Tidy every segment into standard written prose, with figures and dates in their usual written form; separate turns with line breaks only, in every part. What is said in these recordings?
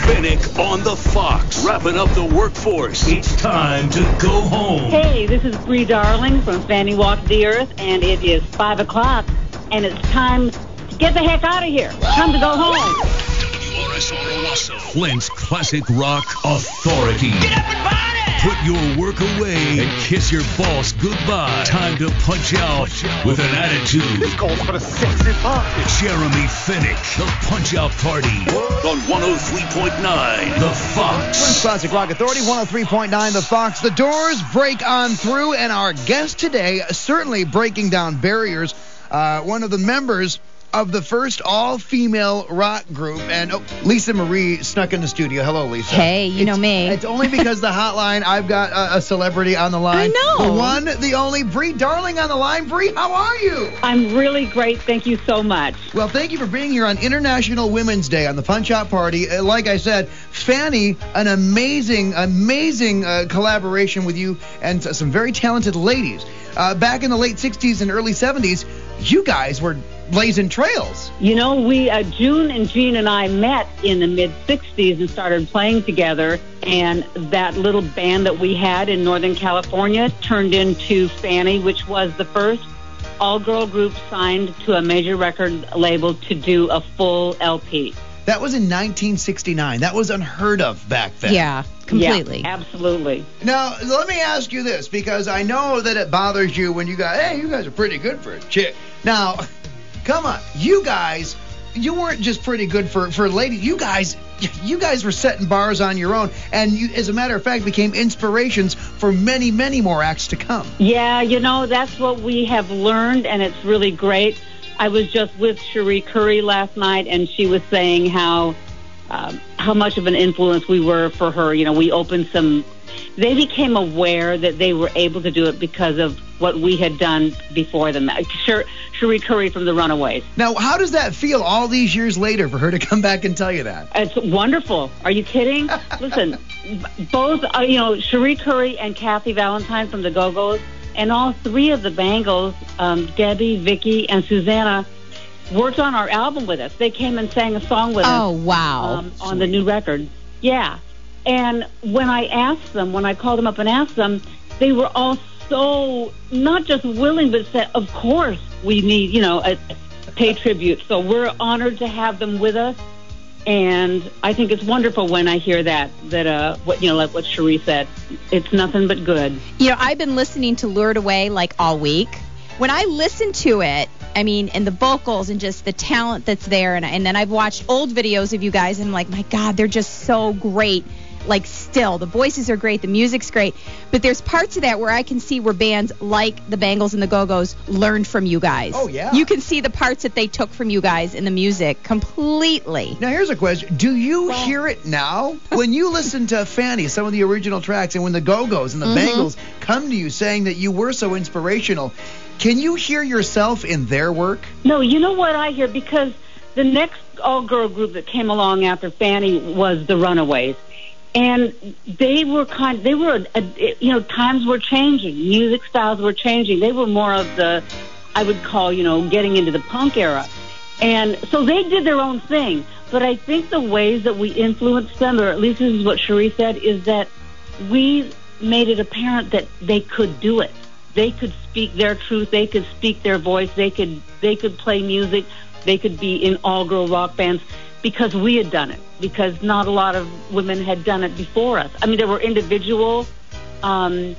Fenech on the Fox, wrapping up the workforce. It's time to go home.
Hey, this is Brie Darling from Fanny Walk the Earth, and it is 5 o'clock, and it's time to get the heck out of here. Time to go home.
Flint's classic rock authority. Get up and party! Put your work away and kiss your boss goodbye. Time to punch out with an attitude.
This calls for a sexy party.
Jeremy Fenech, the Punch Out Party on 103.9 The Fox.
Flint's Classic Rock Authority, 103.9 The Fox. The doors break on through, and our guest today, certainly breaking down barriers, one of the members of the first all-female rock group, and Lisa Marie snuck in the studio. Hello, Lisa.
Hey, you know me.
It's only because the hotline, I've got a celebrity on the line.
I know.
The one, the only, Brie Darling on the line. Brie, how are you?
I'm really great. Thank you so much.
Well, thank you for being here on International Women's Day on the Punch Out Party. Like I said, Fanny, an amazing collaboration with you and some very talented ladies. Back in the late 60s and early 70s, you guys were blazing trails.
You know, June and Jean and I met in the mid-'60s and started playing together, and that little band that we had in Northern California turned into Fanny, which was the first all-girl group signed to a major record label to do a full LP.
That was in 1969. That was unheard of back then.
Yeah, completely.
Yeah, absolutely.
Now, let me ask you this, because I know that it bothers you when you guys are pretty good for a chick. Now, come on, you weren't just pretty good for ladies. You guys were setting bars on your own, and you, as a matter of fact, became inspirations for many, many more acts to come.
Yeah, you know, that's what we have learned, and it's really great. I was just with Cherie Currie last night, and she was saying how much of an influence we were for her. You know, we opened some. They became aware that they were able to do it because of what we had done before them. Cherie Currie from the Runaways.
Now, how does that feel all these years later for her to come back and tell you that?
It's wonderful. Are you kidding? Listen, both, Cherie Currie and Kathy Valentine from the Go-Go's, and all three of the Bangles, Debbie, Vicky, and Susanna, worked on our album with us. They came and sang a song with us.
Oh, wow.
On the new record. Yeah. And when I called them up and asked them, they were all so not just willing, but said, of course we need, a pay tribute. So we're honored to have them with us. And I think it's wonderful when I hear that like what Cherie said, it's nothing but good.
I've been listening to Lured Away like all week. When I listen to it, and the vocals and just the talent that's there, and then I've watched old videos of you guys, and I'm like, my God, they're just so great. Like, still, the voices are great, the music's great, but there's parts of that where I can see where bands like the Bangles and the Go-Go's learned from you guys.
Oh, yeah.
You can see the parts that they took from you guys in the music completely.
Now, here's a question. Do you hear it now? When you listen to Fanny, some of the original tracks, and when the Go-Go's and the Bangles come to you saying that you were so inspirational, can you hear yourself in their work?
No, you know what I hear? Because the next all-girl group that came along after Fanny was the Runaways. And times were changing. Music styles were changing. They were more of the, I would call, getting into the punk era. And so they did their own thing. But I think the ways that we influenced them, or at least this is what Cherie said, is that we made it apparent that they could do it. They could speak their truth. They could speak their voice. They could play music. They could be in all-girl rock bands because we had done it. Because not a lot of women had done it before us. There were individual women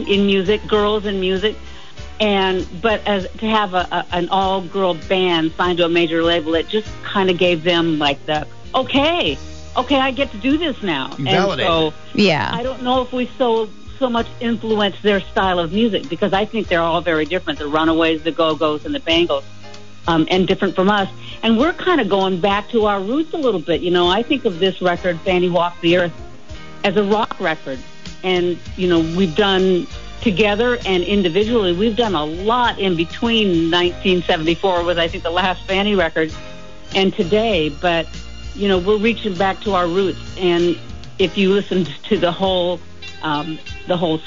in music, girls in music, but to have an all-girl band signed to a major label, it just kind of gave them like the okay, I get to do this now.
Validated.
And so,
yeah,
I don't know if we so much influenced their style of music, because I think they're all very different. The Runaways, the Go-Go's, and the Bangles. And different from us. And we're kind of going back to our roots a little bit. I think of this record, Fanny Walk the Earth, as a rock record. And, we've done together and individually, we've done a lot in between 1974 was, I think, the last Fanny record, and today. But, we're reaching back to our roots. And if you listen to the whole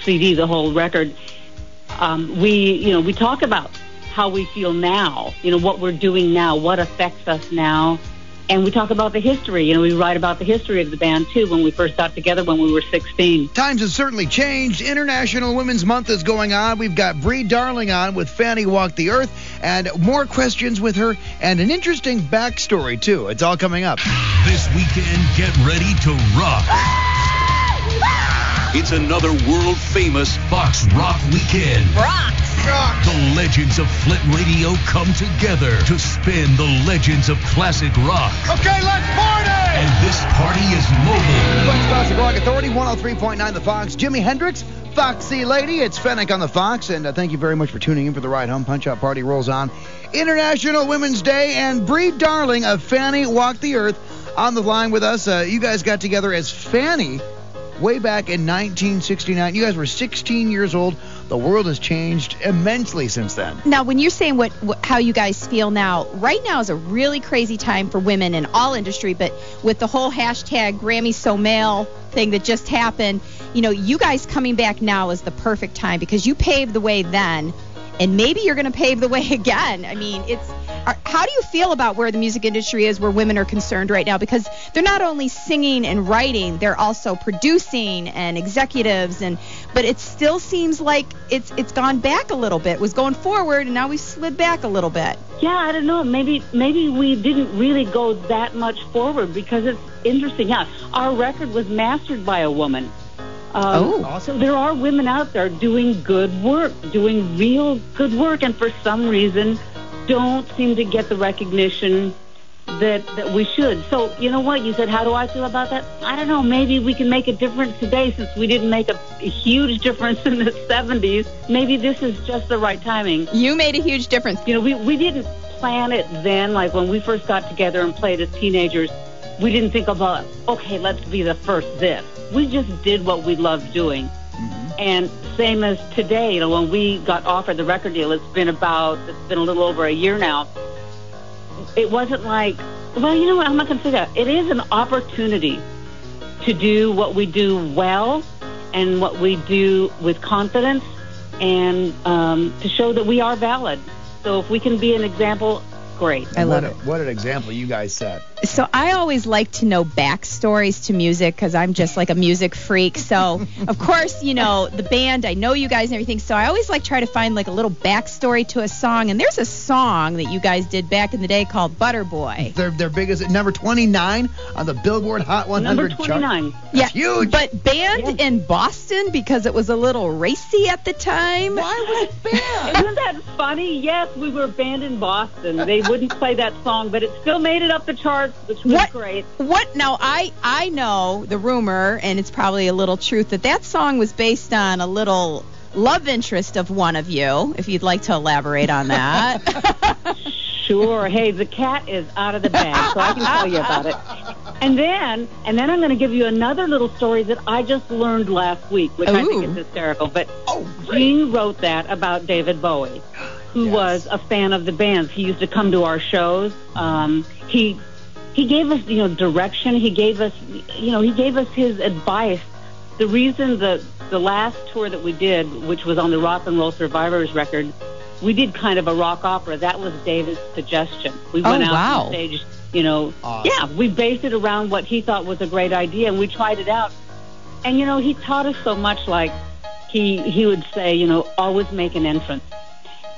CD, the whole record, we talk about how we feel now, what we're doing now, what affects us now, And we talk about the history. You know, we write about the history of the band, too, when we first got together when we were 16.
Times have certainly changed. International Women's Month is going on. We've got Brie Darling on with Fanny Walk the Earth, and more questions with her, and an interesting backstory, too. It's all coming up.
This weekend, get ready to rock. It's another world-famous Fox Rock weekend.
Rocks.
The legends of Flint Radio come together to spin the legends of classic rock.
Okay, let's party!
And this party is mobile.
Fox Classic Rock Authority, 103.9 The Fox. Jimi Hendrix, Foxy Lady. It's Fenech on The Fox, and thank you very much for tuning in for the ride home. Punch-Out Party rolls on. International Women's Day, and Brie Darling of Fanny Walk the Earth on the line with us. You guys got together as Fanny way back in 1969. You guys were 16 years old. The world has changed immensely since then.
Now, when you're saying how you guys feel now, right now is a really crazy time for women in all industry, but with the whole hashtag Grammy So Male thing that just happened, you know, you guys coming back now is the perfect time because you paved the way then, and maybe you're going to pave the way again. I mean, how do you feel about where the music industry is, where women are concerned right now? Because they're not only singing and writing, they're also producing and executives, but it still seems like it's gone back a little bit. It was going forward, and now we've slid back a little bit.
Yeah, I don't know. Maybe we didn't really go that much forward because it's interesting. Yeah, our record was mastered by a woman. So there are women out there doing good work, doing real good work, and for some reason don't seem to get the recognition that we should. So, you know what? You said, how do I feel about that? I don't know. Maybe we can make a difference today since we didn't make a huge difference in the 70s. Maybe this is just the right timing.
You made a huge difference.
You know, we didn't plan it then. Like when we first got together and played as teenagers, we didn't think about, okay, let's be the first this. We just did what we loved doing. And same as today, you know, when we got offered the record deal, it's been a little over a year now. It wasn't like, well, you know what, I'm not going to say that. It is an opportunity to do what we do well and what we do with confidence and to show that we are valid. So if we can be an example, great.
I love it.
What an example you guys set.
So I always like to know backstories to music because I'm just like a music freak. So, of course, you know, the band, I know you guys and everything. So I always like try to find like a little backstory to a song. And there's a song that you guys did back in the day called Butter Boy.
Their biggest, number 29 on the Billboard Hot 100
number 29.
chart. That's huge.
But banned in Boston because it was a little racy at the time.
Why was it banned?
Isn't that funny? Yes, we were banned in Boston. They wouldn't play that song, but it still made it up the charts, which was great.
What? Now, I know the rumor, and it's probably a little truth, that song was based on a little love interest of one of you, if you'd like to elaborate on that.
Sure. Hey, the cat is out of the bag, so I can tell you about it. And then I'm going to give you another little story that I just learned last week, which I think is hysterical. But Gene wrote that about David Bowie, who was a fan of the band's. He used to come to our shows. He gave us, you know, direction. He gave us his advice. The reason the last tour that we did, which was on the Rock and Roll Survivors record, we did kind of a rock opera. That was David's suggestion. We went out on stage, you know. Awesome. Yeah, we based it around what he thought was a great idea, and we tried it out. And, you know, he taught us so much, like he would say, you know, always make an entrance.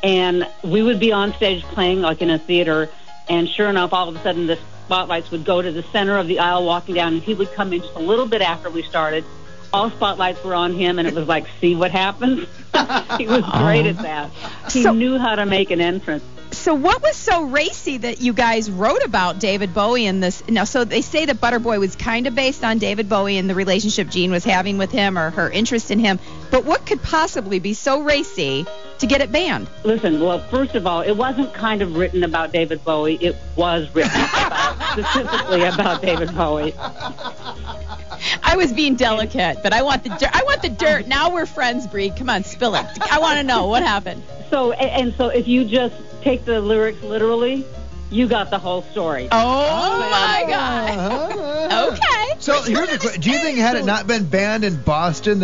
And we would be on stage playing like in a theater, and sure enough, all of a sudden the spotlights would go to the center of the aisle walking down, and he would come in just a little bit after we started. All spotlights were on him, and it was like, see what happens? He was great at that. He knew how to make an entrance.
So what was so racy that you guys wrote about David Bowie in this? Now, so they say that Butter Boy was kind of based on David Bowie and the relationship Jean was having with him or her interest in him. But what could possibly be so racy to get it banned?
Listen, well, first of all, it wasn't kind of written about David Bowie. It was written specifically about David Bowie.
I was being delicate, but I want the dirt. I want the dirt. Now we're friends, Brie. Come on, spill it. I want to know what happened.
So if you just take the lyrics literally, you got the whole story.
Oh my God. Okay.
So here's a question: do you think had it not been banned in Boston,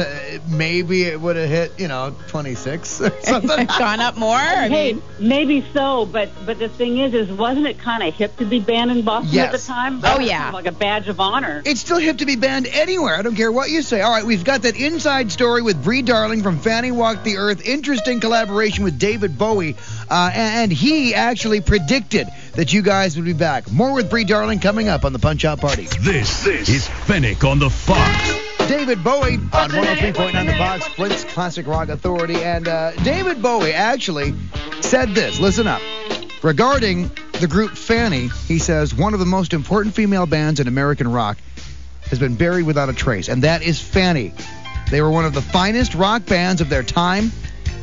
maybe it would have hit, 26 or something.
Gone up more?
Hey, maybe so, but the thing is wasn't it kind of hip to be banned in Boston at the time?
Oh, yeah.
Kind of like a badge of honor.
It's still hip to be banned anywhere. I don't care what you say. All right, we've got that inside story with Brie Darling from Fanny Walk the Earth. Interesting collaboration with David Bowie. And he actually predicted that you guys would be back. More with Brie Darling coming up on the Punch-Out Party.
This is Fenech on the Fox.
David Bowie on 103.9 The Fox, Flint's Classic Rock Authority. And David Bowie actually said this. Listen up. Regarding the group Fanny, he says, one of the most important female bands in American rock has been buried without a trace, and that is Fanny. They were one of the finest rock bands of their time.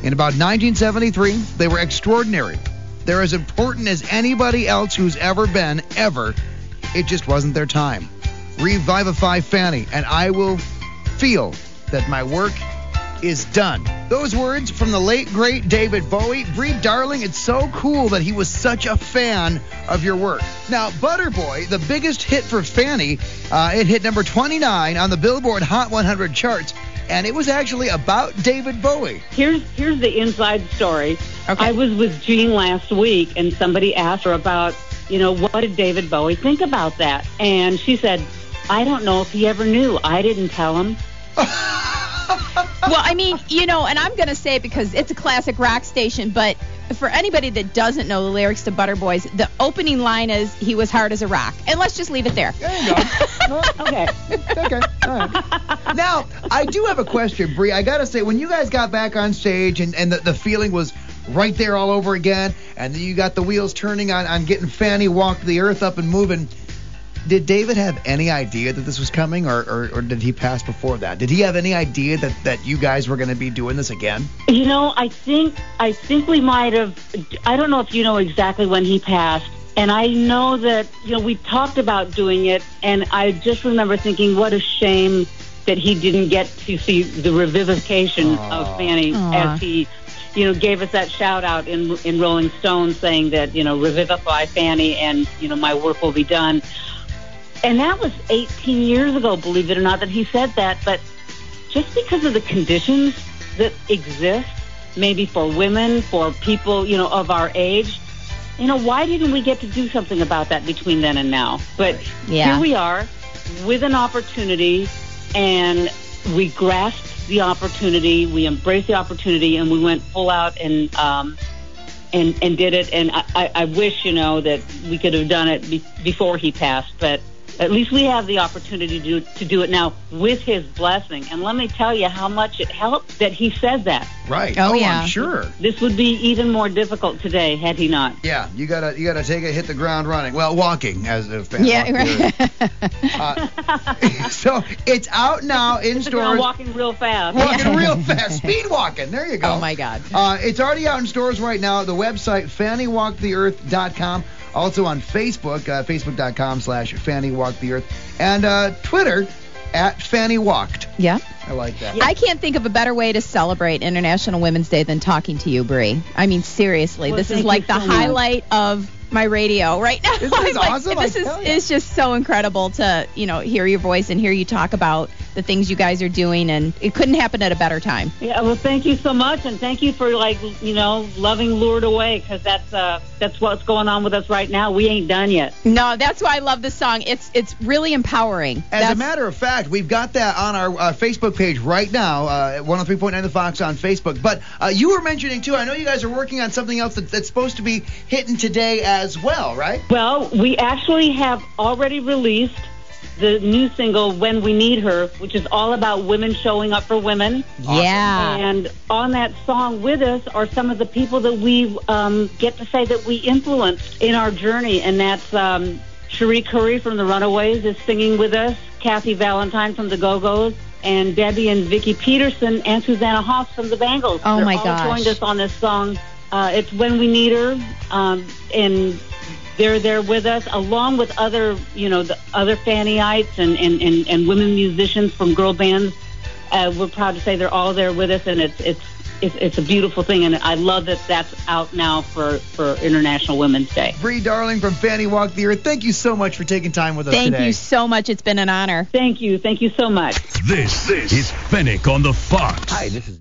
In about 1973, they were extraordinary. They're as important as anybody else who's ever been, ever. It just wasn't their time. Revivify Fanny, and I will feel that my work is done. Those words from the late, great David Bowie. Brie Darling, it's so cool that he was such a fan of your work. Now, Butter Boy, the biggest hit for Fanny, it hit number 29 on the Billboard Hot 100 charts, and it was actually about David Bowie.
Here's the inside story.
Okay.
I was with Jean last week, and somebody asked her about, what did David Bowie think about that? And she said, I don't know if he ever knew. I didn't tell him.
Well, I mean, and I'm going to say it because it's a classic rock station, but for anybody that doesn't know the lyrics to Butter Boys, the opening line is, he was hard as a rock. And let's just leave it there.
There you go.
Okay.
Okay. All right. Now, I do have a question, Brie. I got to say, when you guys got back on stage and the feeling was right there all over again, and then you got the wheels turning on getting Fanny Walk the Earth up and moving, did David have any idea that this was coming, or did he pass before that? Did he have any idea that you guys were going to be doing this again?
I think we might have. I don't know if you know exactly when he passed, and I know that we talked about doing it, and I just remember thinking, what a shame that he didn't get to see the revivification of Fanny as he, gave us that shout out in Rolling Stone saying that revivify Fanny and my work will be done. And that was 18 years ago, believe it or not, that he said that. But just because of the conditions that exist, maybe for women, for people, of our age, why didn't we get to do something about that between then and now? But Here we are with an opportunity, and we grasped the opportunity, we embraced the opportunity, and we went full out and did it. And I wish, that we could have done it before he passed, but at least we have the opportunity to do it now with his blessing. And let me tell you how much it helped that he said that.
Right.
Oh, yeah.
I'm sure.
This would be even more difficult today had he not.
Yeah, you gotta hit the ground running. Well, walking as a fan.
Yeah, right.
So it's out now in stores.
Walking real fast.
Walking real fast. Speed walking. There you go.
Oh, my God.
It's already out in stores right now. The website, FannyWalkTheEarth.com. Also on Facebook, Facebook.com/FannyWalkTheEarth. And Twitter, @FannyWalked.
Yeah.
I like that.
I can't think of a better way to celebrate International Women's Day than talking to you, Brie. I mean, seriously,
Well,
this is
thank
like
you
the
so much.
highlight of my radio right now.
Isn't this awesome?
It's just so incredible to, hear your voice and hear you talk about the things you guys are doing, and it couldn't happen at a better time.
Yeah, well, thank you so much, and thank you for loving Lured Away, because that's what's going on with us right now. We ain't done yet.
No, that's why I love this song. It's really empowering.
As a matter of fact, we've got that on our Facebook page right now, at 103.9 The Fox on Facebook. But you were mentioning, too, I know you guys are working on something else that's supposed to be hitting today as well, right?
Well, we actually have already released the new single, When We Need Her, which is all about women showing up for women.
Yeah.
And on that song with us are some of the people that we get to say that we influenced in our journey, and that's Cherie Curry from the Runaways is singing with us, Kathy Valentine from the Go-Go's, and Debbie and Vicki Peterson and Susanna Hoffs from the Bangles.
Oh, my
They're
gosh.
all joined us on this song. It's When We Need Her, and they're there with us, along with other, the other Fannyites and women musicians from girl bands. We're proud to say they're all there with us, and it's it's a beautiful thing, and I love that that's out now for International Women's Day.
Brie, darling, from Fanny Walk the Earth, thank you so much for taking time with us today.
Thank you so much. It's been an honor.
Thank you so much.
This is Fenech on the Fox.
Hi, this is